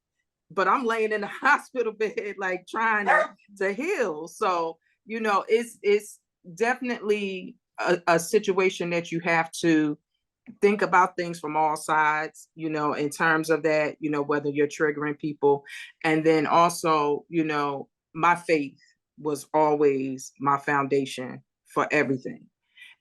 but I'm laying in the hospital bed, like trying to heal. So, it's definitely a situation that you have to think about things from all sides, in terms of that, whether you're triggering people. And then also, my faith was always my foundation for everything.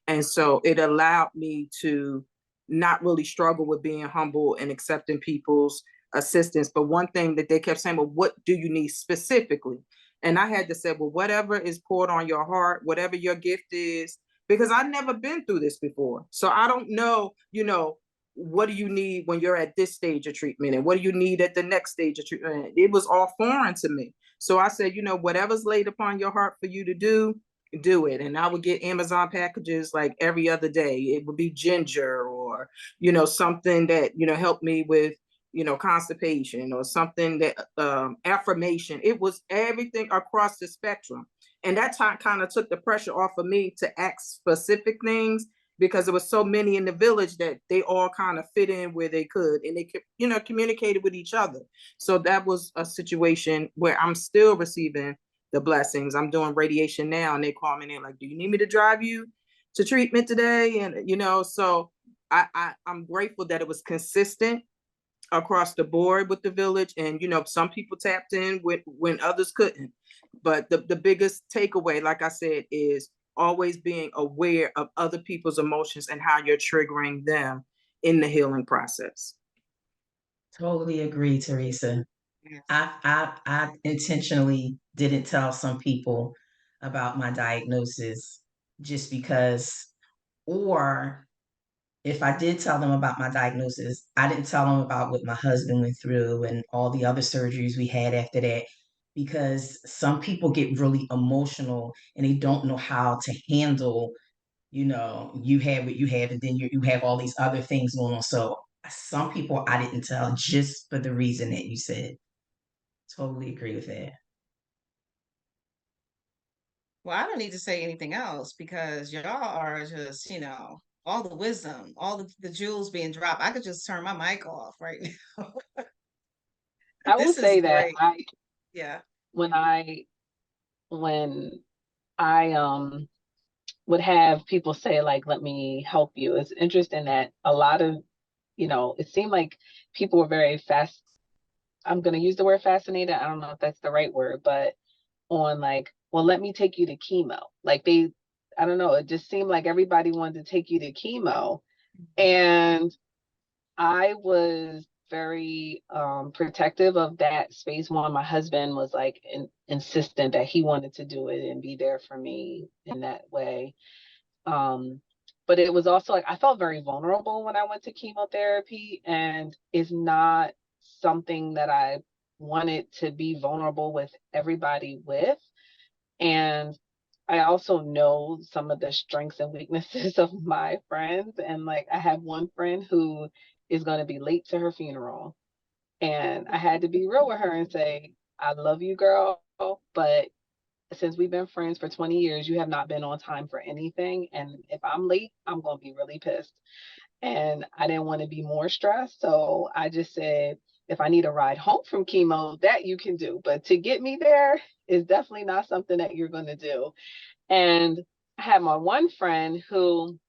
And so it allowed me to not really struggle with being humble and accepting people's assistance. But one thing that they kept saying, well, what do you need specifically? And I had to say, well, whatever is poured on your heart, whatever your gift is, because I've never been through this before. So I don't know, what do you need when you're at this stage of treatment? And what do you need at the next stage of treatment? It was all foreign to me. So I said, whatever's laid upon your heart for you to do it. And I would get Amazon packages like every other day. It would be ginger or, something that, helped me with, constipation or something that affirmation. It was everything across the spectrum. And that time kind of took the pressure off of me to ask specific things because there was so many in the village that they all kind of fit in where they could and they could, communicated with each other. So that was a situation where I'm still receiving the blessings. I'm doing radiation now and they call me and they're like, do you need me to drive you to treatment today? And, so I'm grateful that it was consistent across the board with the village. And, some people tapped in when others couldn't. But the biggest takeaway, like I said, is always being aware of other people's emotions and how you're triggering them in the healing process. Totally agree, Teresa. Yes. I intentionally didn't tell some people about my diagnosis just because, or if I did tell them about my diagnosis, I didn't tell them about what my husband went through and all the other surgeries we had after that, because some people get really emotional and they don't know how to handle, you have what you have, and then you have all these other things going on. So some people I didn't tell just for the reason that you said. Totally agree with that. Well, I don't need to say anything else because y'all are just, all the wisdom, all the jewels being dropped. I could just turn my mic off right now. I will This is say that great. Yeah. when I would have people say like, let me help you, it's interesting that a lot of, it seemed like people were very fast. I'm going to use the word fascinated. I don't know if that's the right word, but on like, well, let me take you to chemo. Like I don't know. It just seemed like everybody wanted to take you to chemo. And I was very protective of that space. One, my husband was like insistent that he wanted to do it and be there for me in that way. But it was also like I felt very vulnerable when I went to chemotherapy, and it's not something that I wanted to be vulnerable with everybody with. And I also know some of the strengths and weaknesses of my friends. And like I have one friend who is going to be late to her funeral. And I had to be real with her and say, I love you, girl, but since we've been friends for 20 years, you have not been on time for anything. And if I'm late, I'm going to be really pissed. And I didn't want to be more stressed. So I just said, if I need a ride home from chemo, that you can do. But to get me there is definitely not something that you're going to do. And I had my one friend who,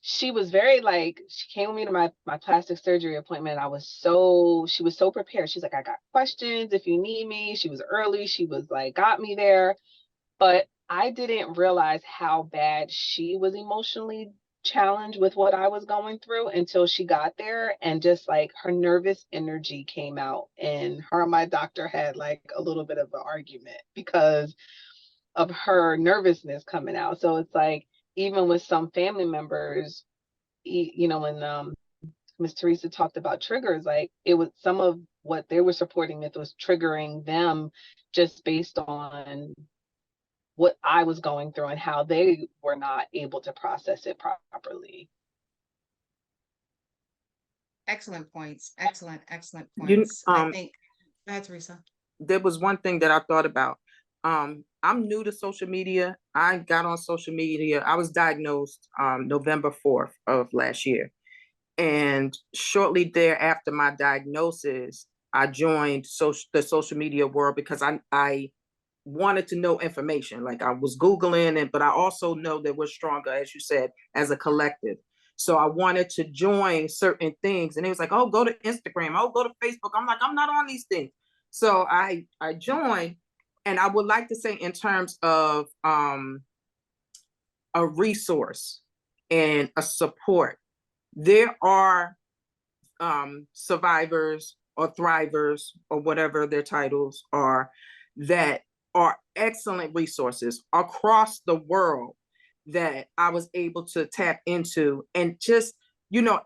she was very like, she came with me to my plastic surgery appointment. She was so prepared. She's like, I got questions if you need me. She was early. She was like, got me there. But I didn't realize how bad she was emotionally challenged with what I was going through until she got there. And just like her nervous energy came out, and her and my doctor had like a little bit of an argument because of her nervousness coming out. So it's like, even with some family members, when Miss Teresa talked about triggers, like it was some of what they were supporting that was triggering them just based on what I was going through and how they were not able to process it properly. Excellent points. Excellent You, points. I think, go ahead, Teresa. there was one thing that I thought about. I'm new to social media. I got on social media. I was diagnosed November 4th of last year. And shortly thereafter my diagnosis, I joined the social media world because I wanted to know information. Like I was Googling it, but I also know that we're stronger, as you said, as a collective. So I wanted to join certain things. And it was like, oh, go to Instagram. Oh, go to Facebook. I'm like, I'm not on these things. So I joined. And I would like to say in terms of a resource and a support, there are survivors or thrivers or whatever their titles are that are excellent resources across the world that I was able to tap into and just,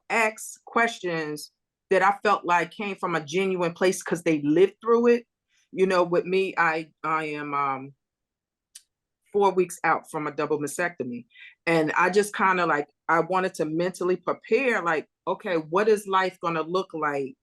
ask questions that I felt like came from a genuine place because they lived through it. With me, I am 4 weeks out from a double mastectomy. And I just kind of like, I wanted to mentally prepare, like, okay, what is life going to look like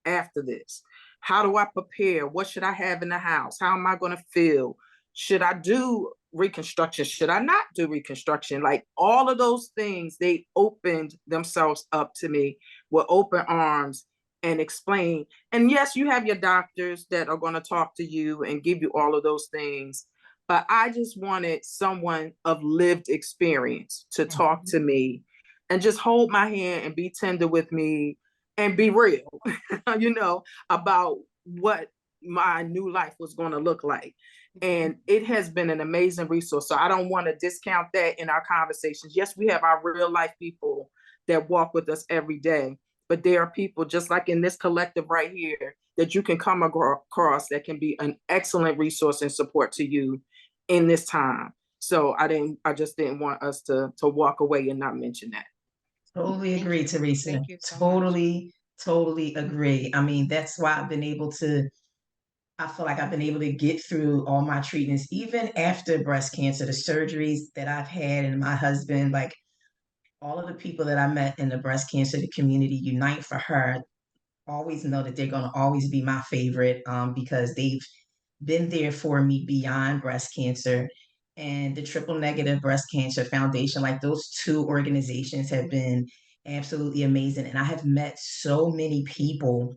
after this? How do I prepare? What should I have in the house? How am I going to feel? Should I do reconstruction? Should I not do reconstruction? Like all of those things, they opened themselves up to me with open arms and explain. And yes, you have your doctors that are going to talk to you and give you all of those things. But I just wanted someone of lived experience to talk to me and just hold my hand and be tender with me and be real, about what my new life was going to look like. And it has been an amazing resource. So I don't want to discount that in our conversations. Yes, we have our real life people that walk with us every day, but there are people just like in this collective right here that you can come across that can be an excellent resource and support to you in this time. So I just didn't want us to walk away and not mention that. Totally agree, Teresa. Thank you so Totally agree. I mean, that's why I feel like I've been able to get through all my treatments, even after breast cancer, the surgeries that I've had, and my husband, like all of the people that I met in the breast cancer community unite for her. Always know that they're going to always be my favorite because they've been there for me beyond breast cancer. And the Triple Negative Breast Cancer Foundation, like those two organizations have been absolutely amazing. And I have met so many people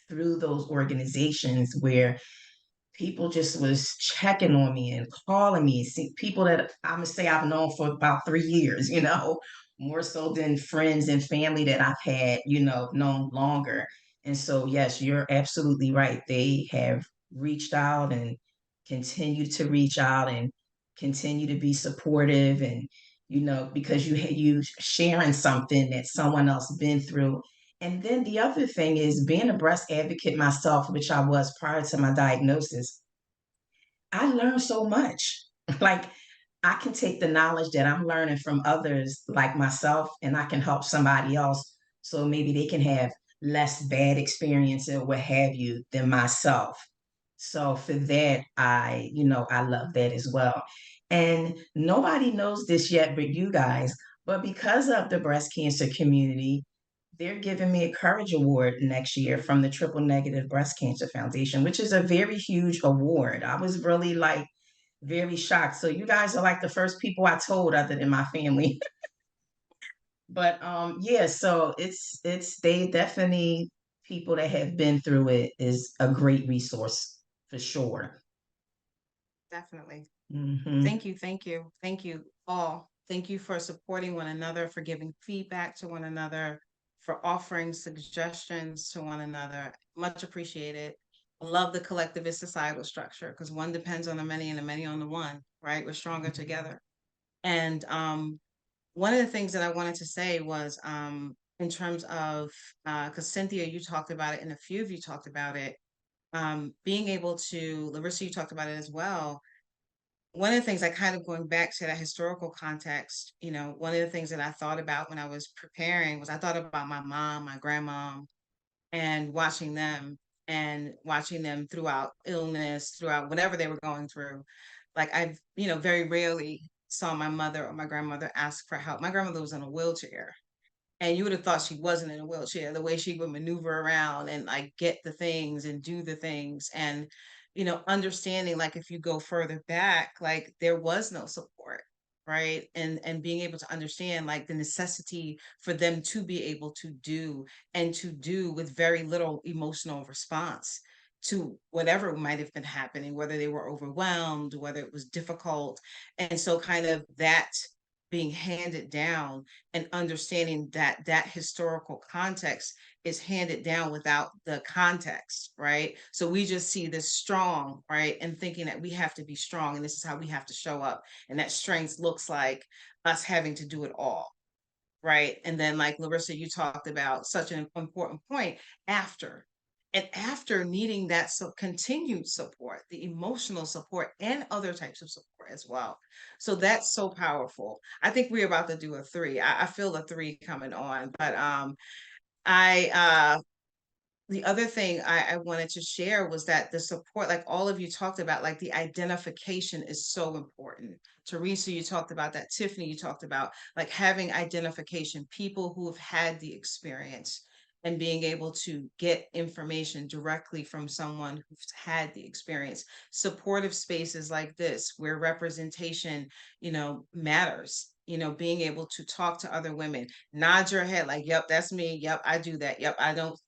through those organizations where people just was checking on me and calling me. See, people that I'm gonna say I've known for about 3 years, more so than friends and family that I've had, known longer. And so, yes, you're absolutely right. They have reached out and continue to reach out and continue to be supportive, and because you sharing something that someone else been through. And then the other thing is being a breast advocate myself, which I was prior to my diagnosis. I learned so much. Like I can take the knowledge that I'm learning from others like myself and I can help somebody else so maybe they can have less bad experience or what have you than myself. So for that, I love that as well. And nobody knows this yet but you guys, but because of the breast cancer community, they're giving me a Courage Award next year from the Triple Negative Breast Cancer Foundation, which is a very huge award. I was really like very shocked. So you guys are like the first people I told other than my family. But yeah, so it's they definitely, people that have been through it is a great resource for sure. Definitely. Mhm. Thank you all. Thank you for supporting one another, for giving feedback to one another, for offering suggestions to one another. Much appreciated. I love the collectivist societal structure because one depends on the many and the many on the one, right? We're stronger together. And one of the things that I wanted to say was in terms of, because Cynthia, you talked about it and a few of you talked about it, being able to, Larissa, you talked about it as well, one of the things I kind of going back to that historical context, one of the things that I thought about when I was preparing was I thought about my mom, my grandmom, and watching them throughout illness, throughout whatever they were going through. Like very rarely saw my mother or my grandmother ask for help. My grandmother was in a wheelchair, and you would have thought she wasn't in a wheelchair, the way she would maneuver around and like get the things and do the things. And, understanding like if you go further back, like there was no support, right? And being able to understand like the necessity for them to be able to do and to do with very little emotional response to whatever might have been happening, whether they were overwhelmed, whether it was difficult. And so kind of that being handed down and understanding that that historical context is handed down without the context, right? So we just see this strong, right? And thinking that we have to be strong and this is how we have to show up. And that strength looks like us having to do it all, right? And then, like Larissa, you talked about such an important point after. And after needing that continued support, the emotional support and other types of support as well. So that's so powerful. I think we're about to do a 3. I feel the 3 coming on, but I the other thing I wanted to share was that the support, like all of you talked about, like the identification is so important. Teresa, you talked about that. Tiffany, you talked about like having identification, people who have had the experience and being able to get information directly from someone who's had the experience. Supportive spaces like this, where representation, matters. Being able to talk to other women, nod your head like, yep, that's me. Yep, I do that. Yep, I don't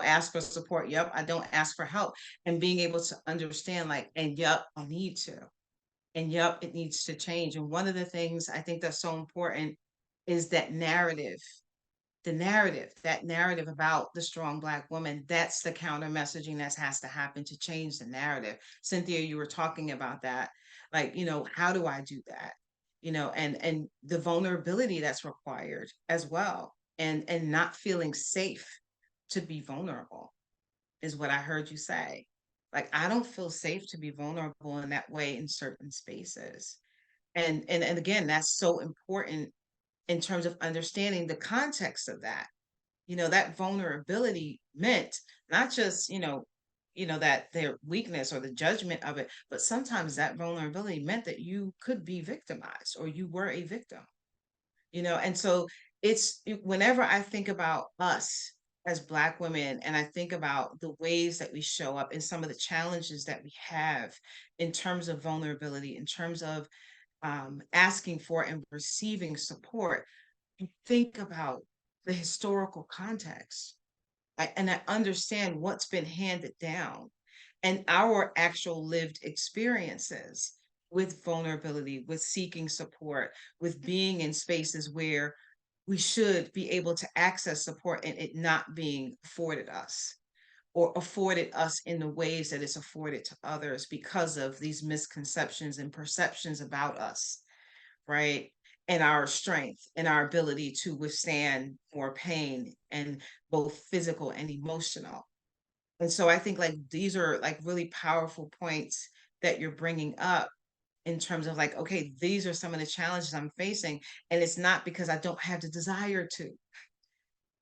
ask for support. Yep, I don't ask for help. And being able to understand, like, and yep, I need to. And yep, it needs to change. And one of the things I think that's so important is that narrative, that narrative about the strong Black woman. That's the counter messaging that has to happen to change the narrative. Cynthia, you were talking about that. Like, how do I do that? And the vulnerability that's required as well. And not feeling safe to be vulnerable is what I heard you say. Like, I don't feel safe to be vulnerable in that way in certain spaces. And again, that's so important in terms of understanding the context of that. That vulnerability meant not just, that their weakness or the judgment of it, but sometimes that vulnerability meant that you could be victimized or you were a victim. And so whenever I think about us as Black women and I think about the ways that we show up and some of the challenges that we have in terms of vulnerability, in terms of asking for and receiving support, you think about the historical context. And I understand what's been handed down and our actual lived experiences with vulnerability, with seeking support, with being in spaces where we should be able to access support and it not being afforded us or afforded us in the ways that it's afforded to others because of these misconceptions and perceptions about us, right? And our strength and our ability to withstand more pain and both physical and emotional. And so I think like these are like really powerful points that you're bringing up in terms of like, okay, these are some of the challenges I'm facing. And it's not because I don't have the desire to.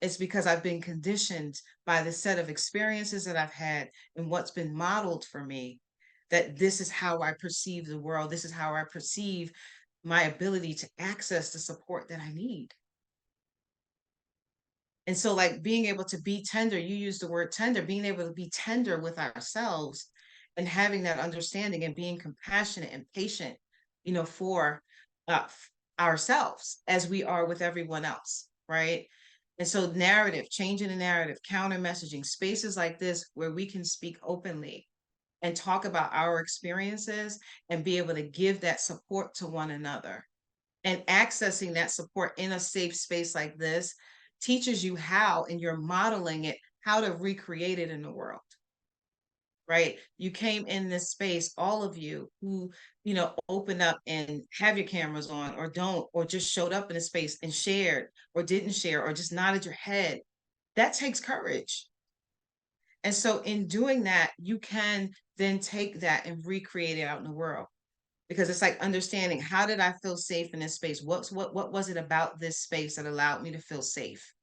It's because I've been conditioned by the set of experiences that I've had and what's been modeled for me, that this is how I perceive the world. This is how I perceive my ability to access the support that I need. And so like being able to be tender, you use the word tender, being able to be tender with ourselves and having that understanding and being compassionate and patient, for ourselves as we are with everyone else, right? And so narrative, changing the narrative, counter messaging, spaces like this where we can speak openly and talk about our experiences and be able to give that support to one another. And accessing that support in a safe space like this teaches you how, and you're modeling it, how to recreate it in the world. Right? You came in this space, all of you who, open up and have your cameras on or don't, or just showed up in a space and shared or didn't share or just nodded your head. That takes courage. And so in doing that, you can then take that and recreate it out in the world. because it's like understanding, how did I feel safe in this space? What was it about this space that allowed me to feel safe?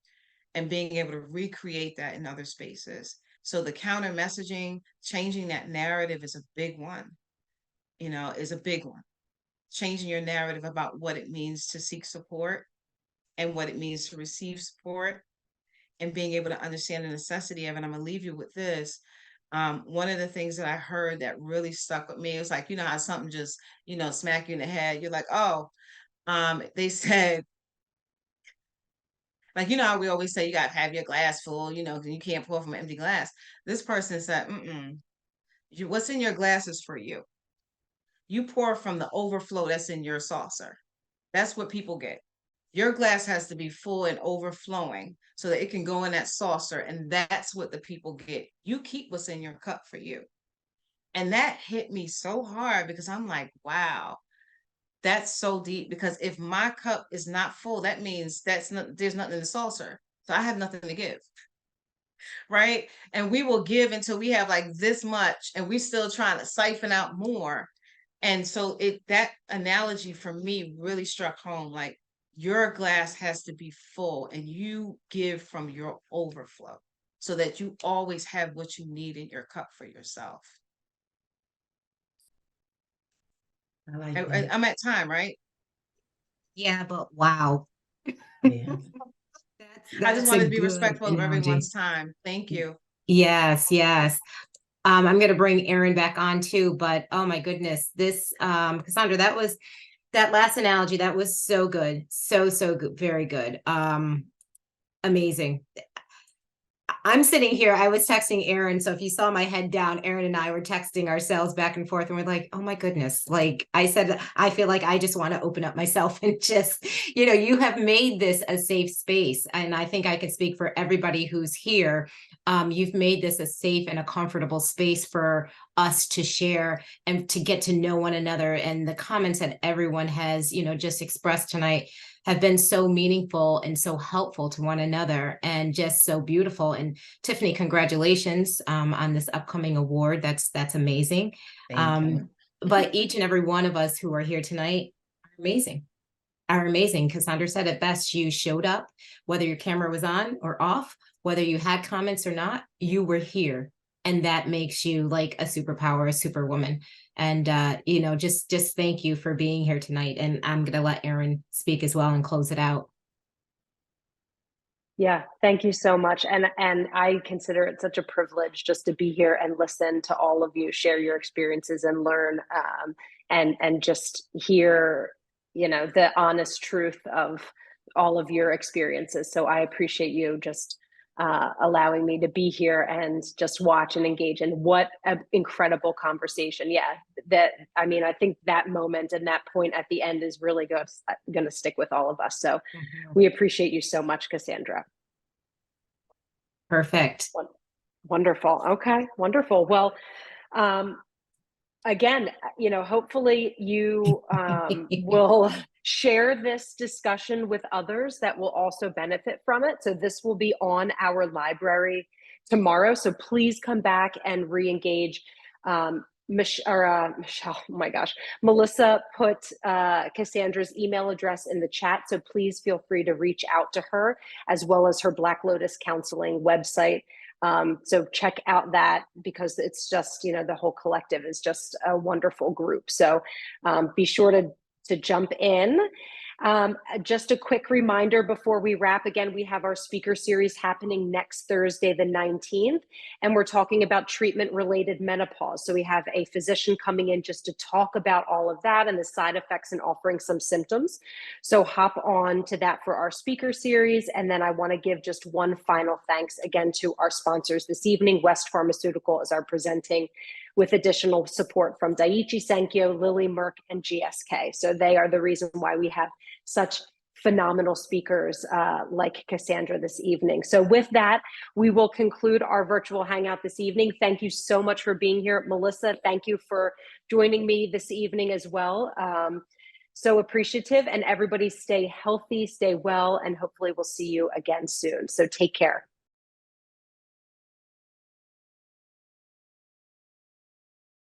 And being able to recreate that in other spaces. So the counter messaging, changing that narrative is a big one, is a big one. Changing your narrative about what it means to seek support and what it means to receive support, and being able to understand the necessity of it. I'm gonna leave you with this. One of the things that I heard that really stuck with me, it was like, how something just, smack you in the head. You're like, oh, they said, like, how we always say you got to have your glass full, because you can't pour from an empty glass. This person said, what's in your glass is for you. You pour from the overflow that's in your saucer. That's what people get. Your glass has to be full and overflowing so that it can go in that saucer. And that's what the people get. You keep what's in your cup for you. And that hit me so hard, because I'm like, wow, that's so deep. Because if my cup is not full, that means there's nothing in the saucer. So I have nothing to give. Right. And we will give until we have like this much, and we're still trying to siphon out more. And so that analogy for me really struck home. Like, your glass has to be full, and you give from your overflow so that you always have what you need in your cup for yourself. I like that. I'm at time, right? Yeah, but wow. Yeah. I just wanted to be good respectful of analogy. everyone's time. Thank you. Yes, yes. I'm going to bring Erin back on too, but oh my goodness, this, Cassandra, that last analogy, that was so good. So good. Very good. Amazing. I'm sitting here, I was texting Erin. So if you saw my head down, Erin and I were texting ourselves back and forth, and we're like, oh my goodness. Like I said, I feel like I just want to open up myself and just, you have made this a safe space. And I think I could speak for everybody who's here. You've made this a safe and a comfortable space for us to share and to get to know one another. And the comments that everyone has, just expressed tonight have been so meaningful and so helpful to one another, and just so beautiful. And Tiffany, congratulations on this upcoming award. That's amazing. Thank you. But each and every one of us who are here tonight are amazing. Cassandra said it best. You showed up, whether your camera was on or off, whether you had comments or not, you were here. And that makes you like a superpower, a superwoman. And, just thank you for being here tonight. And I'm going to let Erin speak as well and close it out. Yeah, thank you so much. And I consider it such a privilege just to be here and listen to all of you share your experiences and learn, and just hear, the honest truth of all of your experiences. So I appreciate you just allowing me to be here and just watch and engage. And what an incredible conversation. Yeah, I think that moment and that point at the end is really going to stick with all of us. So we appreciate you so much, Cassandra. Perfect. Wonderful. Okay, wonderful. Well, again, hopefully you will share this discussion with others that will also benefit from it. So this will be on our library tomorrow. So please come back and re-engage. Michelle, oh my gosh, Melissa put Cassandra's email address in the chat. So please feel free to reach out to her, as well as her Black Lotus Counseling website. So check out that, because it's just, the whole collective is just a wonderful group. So be sure to jump in. Just a quick reminder before we wrap, again, we have our speaker series happening next Thursday, the 19th, and we're talking about treatment-related menopause. So we have a physician coming in just to talk about all of that and the side effects, and offering some symptoms. So hop on to that for our speaker series. And then I want to give just one final thanks again to our sponsors this evening. West Pharmaceutical is our presenting, with additional support from Daiichi Sankyo, Lilly, Merck, and GSK. So they are the reason why we have such phenomenal speakers like Cassandra this evening. So with that, we will conclude our virtual hangout this evening. Thank you so much for being here. Melissa, thank you for joining me this evening as well. So appreciative, and everybody stay healthy, stay well, and hopefully we'll see you again soon. So take care.